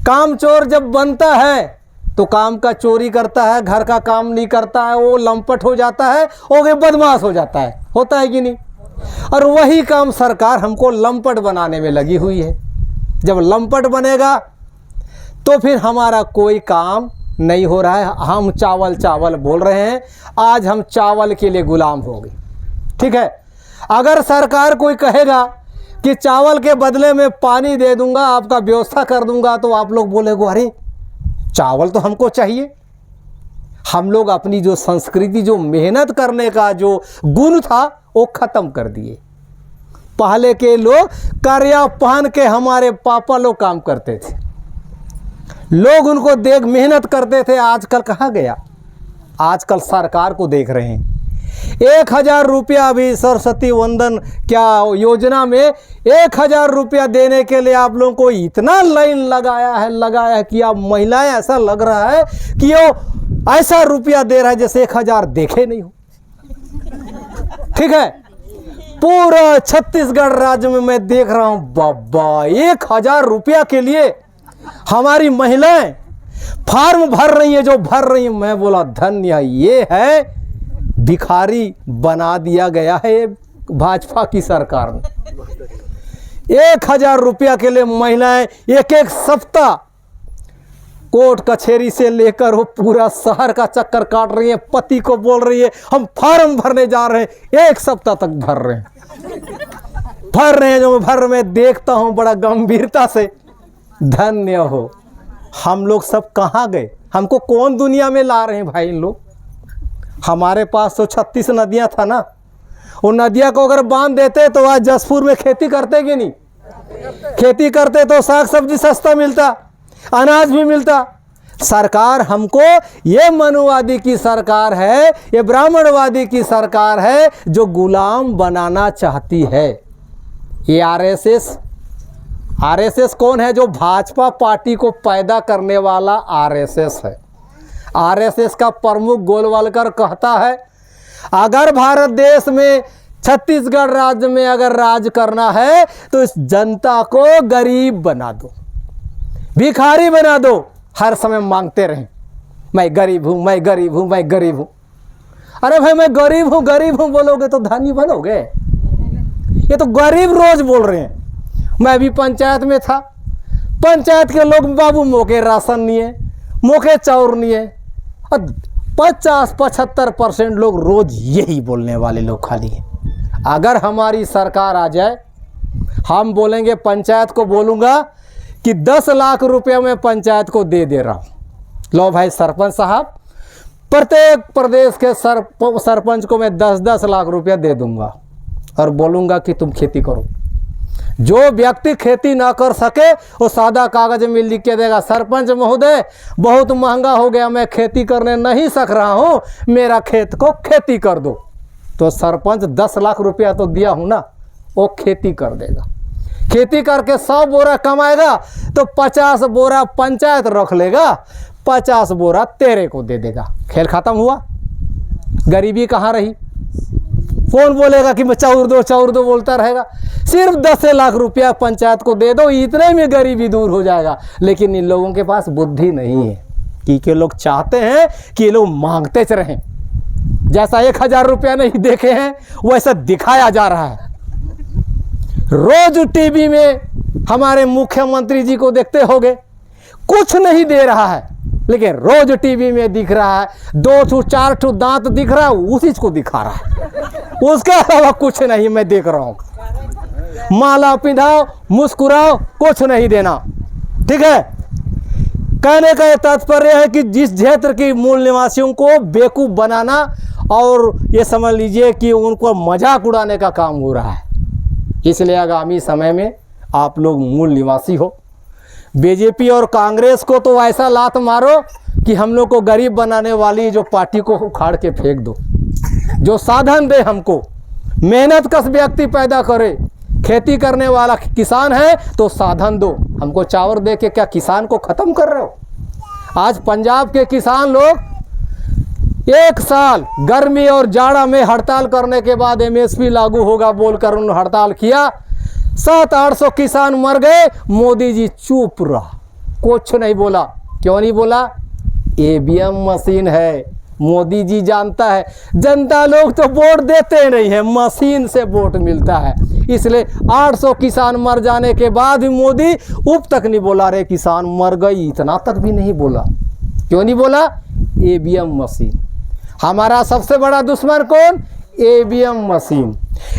कामचोर जब बनता है तो काम का चोरी करता है, घर का काम नहीं करता है, वो लंपट हो जाता है, वो बदमाश हो जाता है, होता है कि नहीं। और वही काम सरकार हमको लंपट बनाने में लगी हुई है। जब लंपट बनेगा तो फिर हमारा कोई काम नहीं हो रहा है। हम चावल चावल बोल रहे हैं, आज हम चावल के लिए गुलाम हो गए। ठीक है, अगर सरकार कोई कहेगा कि चावल के बदले में पानी दे दूंगा, आपका व्यवस्था कर दूंगा, तो आप लोग बोलेंगे अरे चावल तो हमको चाहिए। हम लोग अपनी जो संस्कृति, जो मेहनत करने का जो गुण था, वो खत्म कर दिए। पहले के लोग करिया पहन के हमारे पापा लोग काम करते थे, लोग उनको देख मेहनत करते थे। आजकल कहाँ गया? आजकल सरकार को देख रहे हैं। 1000 रुपया भी सरस्वती वंदन क्या योजना में 1000 रुपया देने के लिए आप लोगों को इतना लाइन लगाया है कि आप महिलाएं, ऐसा लग रहा है कि वो ऐसा रुपया दे रहा है जैसे 1000 देखे नहीं हो। ठीक है, पूरा छत्तीसगढ़ राज्य में मैं देख रहा हूं, बाबा 1000 रुपया के लिए हमारी महिलाएं फार्म भर रही है, जो भर रही है। मैं बोला धन्य, ये है भिखारी बना दिया गया है भाजपा की सरकार ने। 1000 रुपया के लिए महिलाएं एक एक सप्ताह कोर्ट कचहरी से लेकर वो पूरा शहर का चक्कर काट रही है, पति को बोल रही है हम फार्म भरने जा रहे हैं। 1 सप्ताह तक भर रहे हैं। जो भर में देखता हूं बड़ा गंभीरता से, धन्य हो। हम लोग सब कहाँ गए? हमको कौन दुनिया में ला रहे हैं भाई इन लोग? हमारे पास तो 36 नदियां था ना, वो नदियां को अगर बांध देते तो आज जसपुर में खेती करते कि नहीं? खेती करते तो साग सब्जी सस्ता मिलता, अनाज भी मिलता। सरकार हमको, ये मनुवादी की सरकार है, ये ब्राह्मणवादी की सरकार है जो गुलाम बनाना चाहती है। ये आरएसएस कौन है? जो भाजपा पार्टी को पैदा करने वाला आरएसएस है। आरएसएस का प्रमुख गोलवलकर कहता है अगर भारत देश में, छत्तीसगढ़ राज्य में अगर राज करना है तो इस जनता को गरीब बना दो, भिखारी बना दो। हर समय मांगते रहें मैं गरीब हूं, मैं गरीब हूं, मैं गरीब हूं। अरे भाई मैं गरीब हूं बोलोगे तो धनी बनोगे? ये तो गरीब रोज बोल रहे हैं। मैं भी पंचायत में था, पंचायत के लोग बाबू मोके राशन नहीं है, मोके चाउर नहीं है। और 50-75% लोग रोज यही बोलने वाले लोग खाली हैं। अगर हमारी सरकार आ जाए, हम बोलेंगे, पंचायत को बोलूँगा कि 10 लाख रुपया मैं पंचायत को दे रहा हूँ। लो भाई सरपंच साहब, प्रत्येक प्रदेश के सरपंच को मैं 10-10 लाख रुपया दे दूंगा और बोलूँगा कि तुम खेती करो। जो व्यक्ति खेती ना कर सके वो सादा कागज में लिख के देगा, सरपंच महोदय बहुत महंगा हो गया, मैं खेती करने नहीं सक रहा हूँ, मेरा खेत को खेती कर दो। तो सरपंच 10 लाख रुपया तो दिया हूँ ना, वो खेती कर देगा। खेती करके 100 बोरा कमाएगा तो 50 बोरा पंचायत रख लेगा, 50 बोरा तेरे को दे देगा। खेल खत्म हुआ। गरीबी कहाँ रही? कौन बोलेगा कि मैं चाउर दो बोलता रहेगा? सिर्फ 10 लाख रुपया पंचायत को दे दो, इतने में गरीबी दूर हो जाएगा। लेकिन इन लोगों के पास बुद्धि नहीं है कि लोग चाहते हैं कि ये लोग मांगते च रहें। जैसा 1000 रुपया नहीं देखे हैं वैसा दिखाया जा रहा है। रोज टीवी में हमारे मुख्यमंत्री जी को देखते होंगे, कुछ नहीं दे रहा है, लेकिन रोज टीवी में दिख रहा है 2-4 दांत दिख रहा है, उसी को दिखा रहा है। उसके अलावा कुछ नहीं मैं देख रहा हूं। माला पिंधाओ, मुस्कुराओ, कुछ नहीं देना। ठीक है, कहने का यह तात्पर्य है कि जिस क्षेत्र के मूल निवासियों को बेवकूफ बनाना और ये समझ लीजिए कि उनको मजाक उड़ाने का काम हो रहा है। इसलिए आगामी समय में आप लोग मूल निवासी हो। बीजेपी और कांग्रेस को तो ऐसा लात मारो कि हम लोग को गरीब बनाने वाली जो पार्टी को उखाड़ के फेंक दो, जो साधन दे हमको, मेहनत कश व्यक्ति पैदा करे। खेती करने वाला किसान है तो साधन दो, हमको चावल दे के क्या किसान को ख़त्म कर रहे हो? आज पंजाब के किसान लोग 1 साल गर्मी और जाड़ा में हड़ताल करने के बाद एमएसपी लागू होगा बोलकर उन्होंने हड़ताल किया, 700-800 किसान मर गए, मोदी जी चुप रहा, कुछ नहीं बोला। क्यों नहीं बोला? ईवीएम मशीन है। मोदी जी जानता है जनता लोग तो वोट देते नहीं है, मशीन से वोट मिलता है। इसलिए 800 किसान मर जाने के बाद भी मोदी उप तक नहीं बोला रे किसान मर गई, इतना तक भी नहीं बोला। क्यों नहीं बोला? EVM machine. हमारा सबसे बड़ा दुश्मन कौन? EVM machine.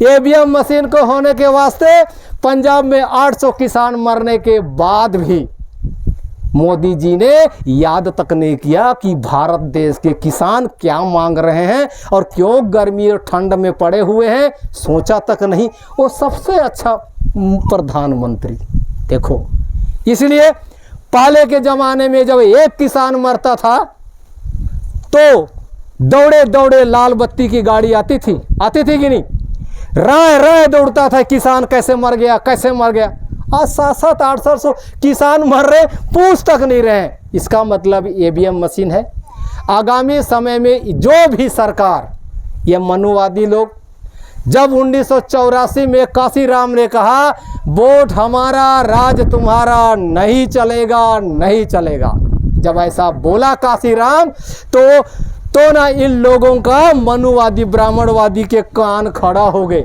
ईवीएम मशीन को होने के वास्ते पंजाब में 800 किसान मरने के बाद भी मोदी जी ने याद तक नहीं किया कि भारत देश के किसान क्या मांग रहे हैं और क्यों गर्मी और ठंड में पड़े हुए हैं, सोचा तक नहीं। वो सबसे अच्छा प्रधानमंत्री देखो। इसलिए पहले के ज़माने में जब एक किसान मरता था तो दौड़े दौड़े लाल बत्ती की गाड़ी आती थी कि नहीं? राह राह दौड़ता था किसान कैसे मर गया, कैसे मर गया। आज 700 800 किसान मर रहे, पूछ तक नहीं रहे। इसका मतलब ईवीएम मशीन है। आगामी समय में जो भी सरकार, ये मनुवादी लोग, जब 1984 में काशीराम ने कहा वोट हमारा राज तुम्हारा, नहीं चलेगा नहीं चलेगा, जब ऐसा बोला काशीराम तो ना इन लोगों का मनुवादी ब्राह्मणवादी के कान खड़ा हो गए।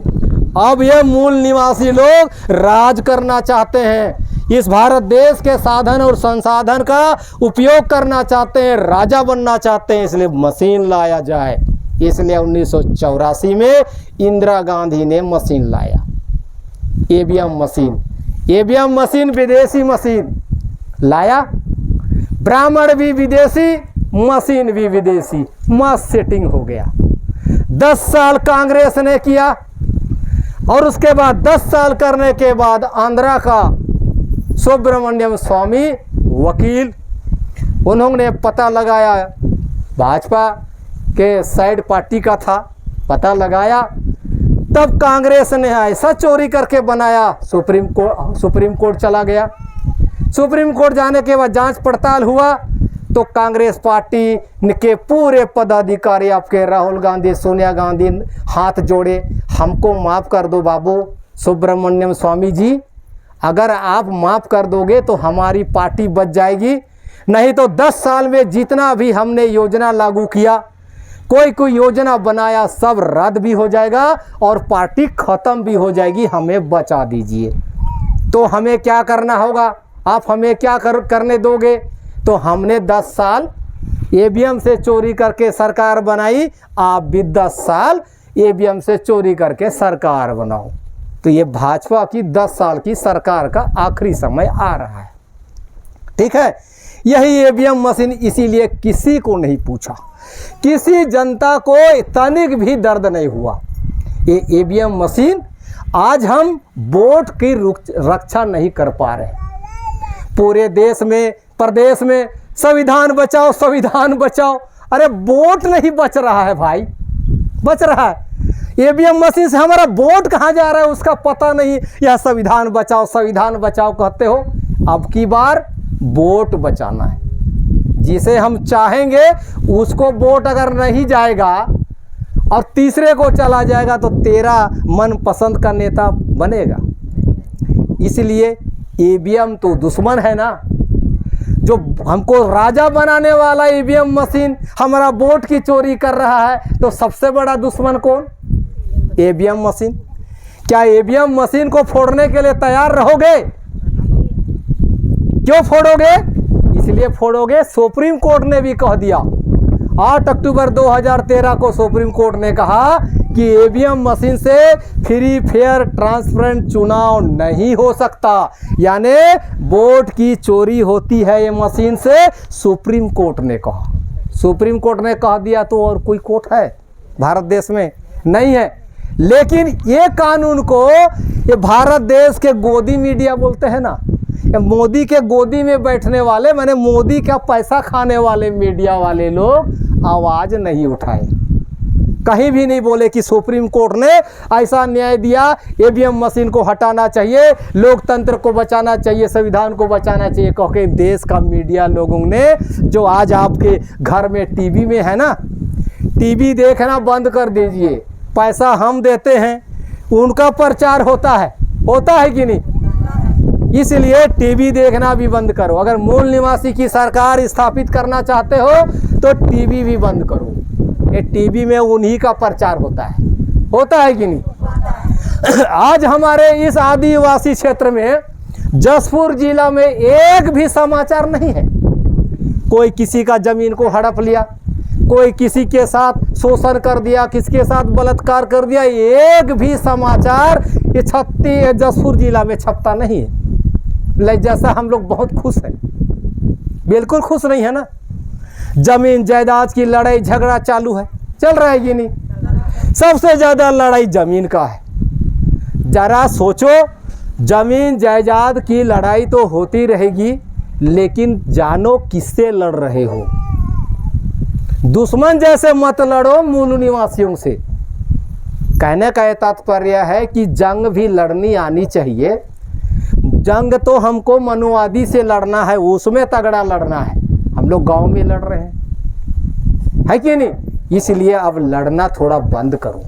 अब ये मूल निवासी लोग राज करना चाहते हैं, इस भारत देश के साधन और संसाधन का उपयोग करना चाहते हैं, राजा बनना चाहते हैं। इसलिए मशीन लाया जाए। इसलिए 1984 में इंदिरा गांधी ने मशीन लाया, ईवीएम मशीन। ईवीएम मशीन विदेशी मशीन लाया, ब्राह्मण भी विदेशी, मशीन भी विदेशी, मस्त सेटिंग हो गया। 10 साल कांग्रेस ने किया और उसके बाद 10 साल करने के बाद आंध्रा का सुब्रमण्यम स्वामी वकील, उन्होंने पता लगाया, भाजपा के साइड पार्टी का था, पता लगाया, तब कांग्रेस ने ऐसा चोरी करके बनाया, सुप्रीम कोर्ट चला गया। सुप्रीम कोर्ट जाने के बाद जांच पड़ताल हुआ तो कांग्रेस पार्टी के पूरे पदाधिकारी, आपके राहुल गांधी, सोनिया गांधी हाथ जोड़े, हमको माफ़ कर दो बाबू सुब्रमण्यम स्वामी जी, अगर आप माफ़ कर दोगे तो हमारी पार्टी बच जाएगी, नहीं तो 10 साल में जितना भी हमने योजना लागू किया, कोई योजना बनाया, सब रद्द भी हो जाएगा और पार्टी ख़त्म भी हो जाएगी, हमें बचा दीजिए। तो हमें क्या करना होगा? आप हमें क्या करने दोगे? तो हमने 10 साल ईवीएम से चोरी करके सरकार बनाई, आप भी 10 साल ईवीएम से चोरी करके सरकार बनाओ। तो ये भाजपा की 10 साल की सरकार का आखिरी समय आ रहा है। ठीक है, यही ईवीएम मशीन, इसीलिए किसी को नहीं पूछा, किसी जनता को तनिक भी दर्द नहीं हुआ। ये ईवीएम मशीन, आज हम वोट की रक्षा नहीं कर पा रहे। पूरे देश में, प्रदेश में संविधान बचाओ, संविधान बचाओ, अरे वोट नहीं बच रहा है भाई, बच रहा है। ईवीएम मशीन से हमारा वोट कहाँ जा रहा है उसका पता नहीं। यह संविधान बचाओ कहते हो। अब की बार वोट बचाना है, जिसे हम चाहेंगे उसको वोट अगर नहीं जाएगा और तीसरे को चला जाएगा तो तेरा मनपसंद का नेता बनेगा। इसलिए ईवीएम तो दुश्मन है ना, जो हमको राजा बनाने वाला ईवीएम मशीन हमारा वोट की चोरी कर रहा है, तो सबसे बड़ा दुश्मन कौन? EVM machine. क्या ईवीएम मशीन को फोड़ने के लिए तैयार रहोगे? क्यों फोड़ोगे? इसलिए फोड़ोगे, सुप्रीम कोर्ट ने भी कह दिया, 8 अक्टूबर 2013 को सुप्रीम कोर्ट ने कहा कि ईवीएम मशीन से फ्री फेयर ट्रांसपेरेंट चुनाव नहीं हो सकता, यानी वोट की चोरी होती है ये मशीन से, सुप्रीम कोर्ट ने कहा। सुप्रीम कोर्ट ने कह दिया तो और कोई कोर्ट है भारत देश में? नहीं है। लेकिन ये कानून को ये भारत देश के गोदी मीडिया बोलते हैं ना, मोदी के गोदी में बैठने वाले, माने मोदी का पैसा खाने वाले मीडिया वाले लोग आवाज़ नहीं उठाए, कहीं भी नहीं बोले कि सुप्रीम कोर्ट ने ऐसा न्याय दिया, ईवीएम मशीन को हटाना चाहिए, लोकतंत्र को बचाना चाहिए, संविधान को बचाना चाहिए। क्योंकि देश का मीडिया लोगों ने, जो आज आपके घर में टीवी में है ना, टीवी देखना बंद कर दीजिए, पैसा हम देते हैं, उनका प्रचार होता है कि नहीं? इसलिए टीवी देखना भी बंद करो। अगर मूल निवासी की सरकार स्थापित करना चाहते हो तो टीवी भी बंद करो। ये टीवी में उन्हीं का प्रचार होता है कि नहीं। आज हमारे इस आदिवासी क्षेत्र में जसपुर जिला में एक भी समाचार नहीं है। कोई किसी का जमीन को हड़प लिया, कोई किसी के साथ शोषण कर दिया, किसके साथ बलात्कार कर दिया, एक भी समाचार ये जसपुर जिला में छपता नहीं है। जैसा हम लोग बहुत खुश हैं, बिल्कुल खुश नहीं है ना। जमीन जायदाद की लड़ाई झगड़ा चालू है, चल रहा है कि नहीं। सबसे ज्यादा लड़ाई जमीन का है। जरा सोचो, जमीन जायदाद की लड़ाई तो होती रहेगी, लेकिन जानो किससे लड़ रहे हो। दुश्मन जैसे मत लड़ो मूल निवासियों से। कहने का तात्पर्य है कि जंग भी लड़नी आनी चाहिए। जंग तो हमको मनुवादी से लड़ना है, उसमें तगड़ा लड़ना है। हम लोग गांव में लड़ रहे हैं, है कि नहीं। इसलिए अब लड़ना थोड़ा बंद करो।